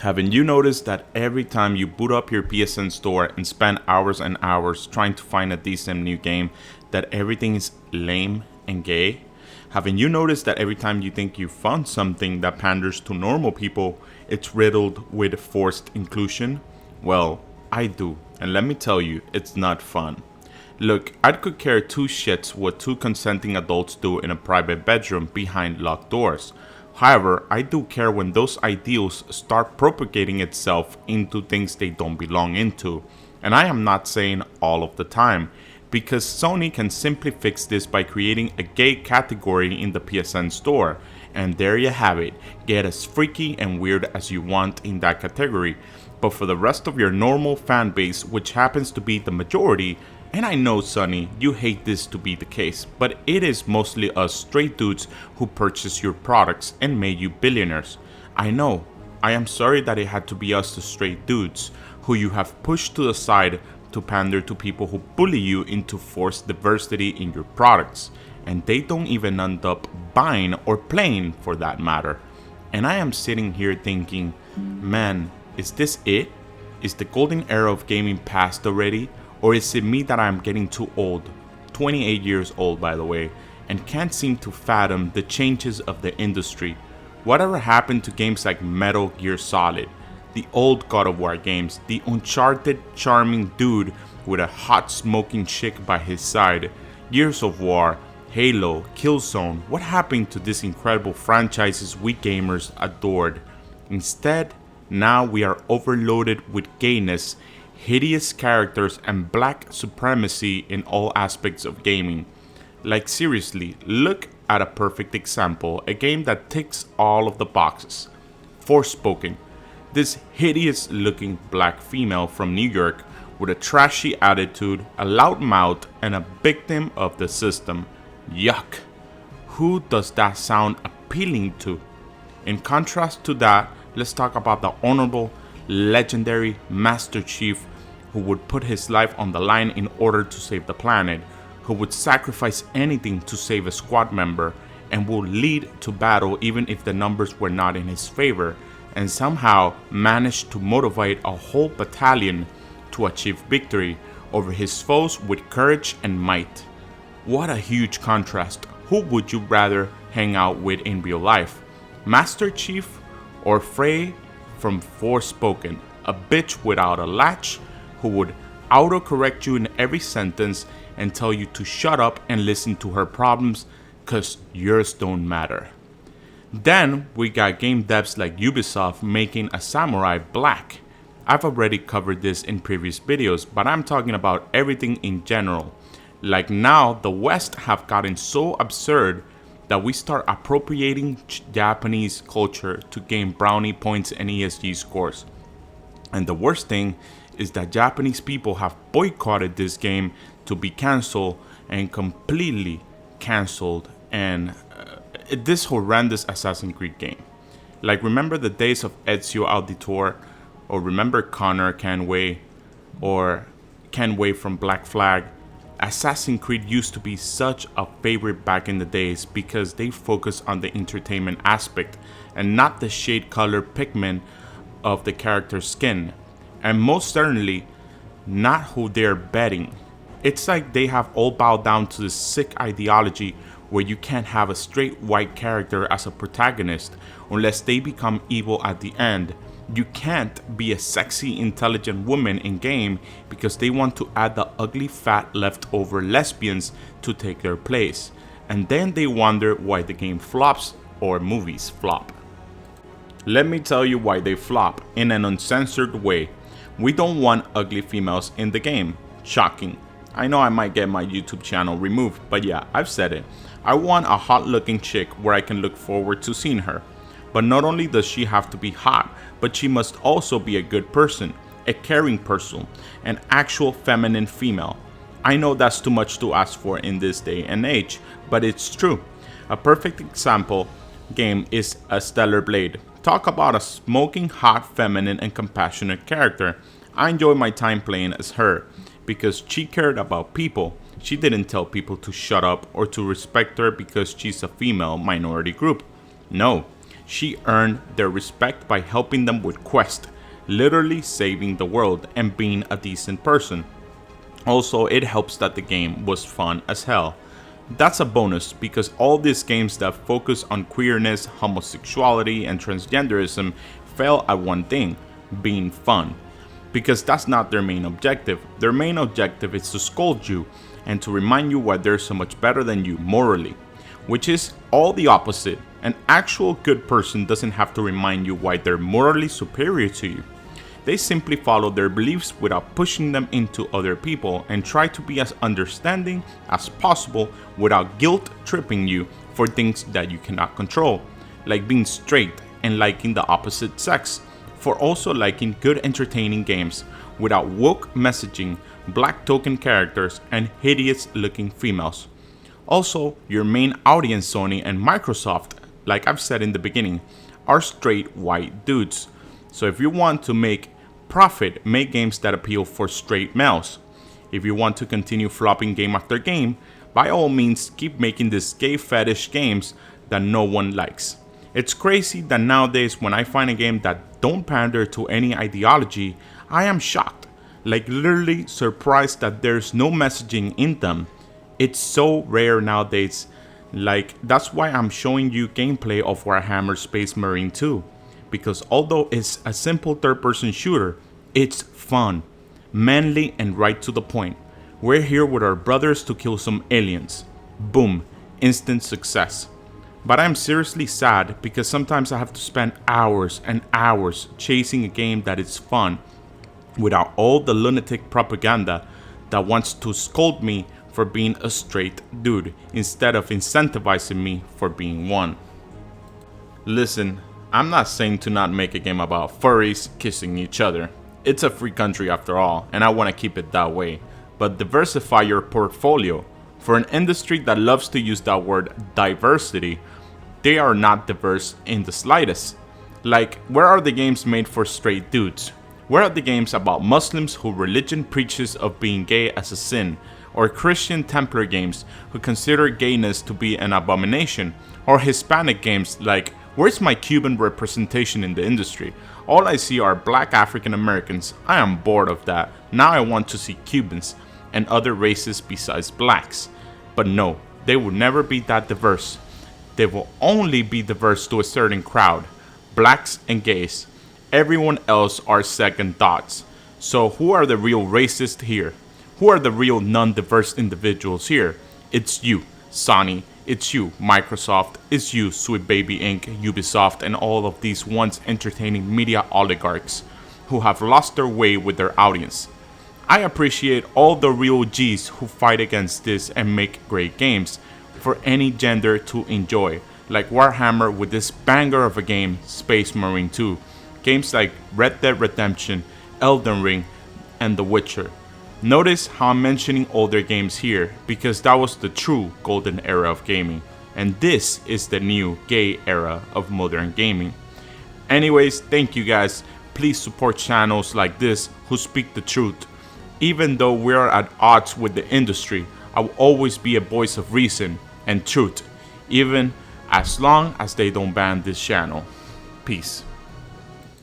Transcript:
Haven't you noticed that every time you boot up your PSN store and spend hours and hours trying to find a decent new game, that everything is lame and gay? Haven't you noticed that every time you think you found something that panders to normal people, it's riddled with forced inclusion? Well, I do, and let me tell you, it's not fun. Look, I could care two shits what two consenting adults do in a private bedroom behind locked doors. However, I do care when those ideals start propagating itself into things they don't belong into. And I am not saying all of the time, because Sony can simply fix this by creating a gay category in the PSN store. And there you have it, get as freaky and weird as you want in that category. But for the rest of your normal fan base, which happens to be the majority, and I know, Sonny, you hate this to be the case, but it is mostly us straight dudes who purchase your products and made you billionaires. I know. I am sorry that it had to be us, the straight dudes, who you have pushed to the side to pander to people who bully you into forced diversity in your products, and they don't even end up buying or playing for that matter. And I am sitting here thinking, man, is this it? Is the golden era of gaming past already? Or is it me that I'm getting too old, 28 years old by the way, and can't seem to fathom the changes of the industry? Whatever happened to games like Metal Gear Solid, the old God of War games, the Uncharted charming dude with a hot smoking chick by his side, Gears of War, Halo, Killzone? What happened to these incredible franchises we gamers adored? Instead, now we are overloaded with gayness, hideous characters, and black supremacy in all aspects of gaming. Like seriously, look at a perfect example, a game that ticks all of the boxes. Forspoken. This hideous looking black female from New York with a trashy attitude, a loud mouth, and a victim of the system. Yuck. Who does that sound appealing to? In contrast to that, let's talk about the honorable, legendary Master Chief, who would put his life on the line in order to save the planet, who would sacrifice anything to save a squad member, and would lead to battle even if the numbers were not in his favor, and somehow managed to motivate a whole battalion to achieve victory over his foes with courage and might. What a huge contrast. Who would you rather hang out with in real life? Master Chief or Frey from Forspoken, a bitch without a latch who would autocorrect you in every sentence and tell you to shut up and listen to her problems cause yours don't matter. Then we got game devs like Ubisoft making a samurai black. I've already covered this in previous videos, but I'm talking about everything in general. Like now the West have gotten so absurd that we start appropriating Japanese culture to gain brownie points and ESG scores. And the worst thing is that Japanese people have boycotted this game to be cancelled and completely cancelled and this horrendous Assassin's Creed game. Like, remember the days of Ezio Auditore, or remember Connor Canway, or Canway from Black Flag? Assassin's Creed used to be such a favorite back in the days because they focus on the entertainment aspect and not the shade color pigment of the character's skin, and most certainly not who they're betting. It's like they have all bowed down to this sick ideology where you can't have a straight white character as a protagonist unless they become evil at the end. You can't be a sexy, intelligent woman in game because they want to add the ugly, fat, leftover lesbians to take their place. And then they wonder why the game flops or movies flop. Let me tell you why they flop in an uncensored way. We don't want ugly females in the game. Shocking. I know I might get my YouTube channel removed, but yeah, I've said it. I want a hot looking chick where I can look forward to seeing her. But not only does she have to be hot, but she must also be a good person, a caring person, an actual feminine female. I know that's too much to ask for in this day and age, but it's true. A perfect example game is a Stellar Blade. Talk about a smoking hot, feminine, and compassionate character. I enjoy my time playing as her because she cared about people. She didn't tell people to shut up or to respect her because she's a female minority group. No, She earned their respect by helping them with quests, literally saving the world and being a decent person. Also, it helps that the game was fun as hell. That's a bonus because all these games that focus on queerness, homosexuality, and transgenderism fail at one thing: being fun. Because that's not their main objective. Their main objective is to scold you and to remind you why they're so much better than you morally, which is all the opposite. An actual good person doesn't have to remind you why they're morally superior to you. They simply follow their beliefs without pushing them into other people and try to be as understanding as possible without guilt tripping you for things that you cannot control, like being straight and liking the opposite sex, for also liking good entertaining games without woke messaging, black token characters, and hideous looking females. Also, your main audience, Sony and Microsoft, like I've said in the beginning, are straight white dudes. So if you want to make profit, make games that appeal for straight males. If you want to continue flopping game after game, by all means keep making these gay fetish games that no one likes. It's crazy that nowadays when I find a game that don't pander to any ideology, I am shocked, like literally surprised that there's no messaging in them. It's so rare nowadays. Like, that's why I'm showing you gameplay of Warhammer Space Marine 2. Because although it's a simple third-person shooter, it's fun, manly, and right to the point. We're here with our brothers to kill some aliens. Boom, instant success. But I'm seriously sad because sometimes I have to spend hours and hours chasing a game that is fun without all the lunatic propaganda that wants to scold me for being a straight dude instead of incentivizing me for being one. Listen, I'm not saying to not make a game about furries kissing each other. It's a free country after all, and I want to keep it that way. But diversify your portfolio. For an industry that loves to use that word diversity, they are not diverse in the slightest. Like, where are the games made for straight dudes? Where are the games about Muslims who religion preaches of being gay as a sin? Or Christian Templar games who consider gayness to be an abomination? Or Hispanic games like, where's my Cuban representation in the industry? All I see are black African Americans. I am bored of that. Now I want to see Cubans and other races besides blacks. But no, they will never be that diverse. They will only be diverse to a certain crowd, blacks and gays. Everyone else are second thoughts. So who are the real racists here? Who are the real non-diverse individuals here? It's you, Sony. It's you, Microsoft. It's you, Sweet Baby Inc., Ubisoft, and all of these once entertaining media oligarchs who have lost their way with their audience. I appreciate all the real G's who fight against this and make great games for any gender to enjoy, like Warhammer with this banger of a game, Space Marine 2. Games like Red Dead Redemption, Elden Ring, and The Witcher. Notice how I'm mentioning older games here, because that was the true golden era of gaming, and this is the new gay era of modern gaming. Anyways, thank you guys. Please support channels like this who speak the truth. Even though we are at odds with the industry, I will always be a voice of reason and truth, even as long as they don't ban this channel. Peace.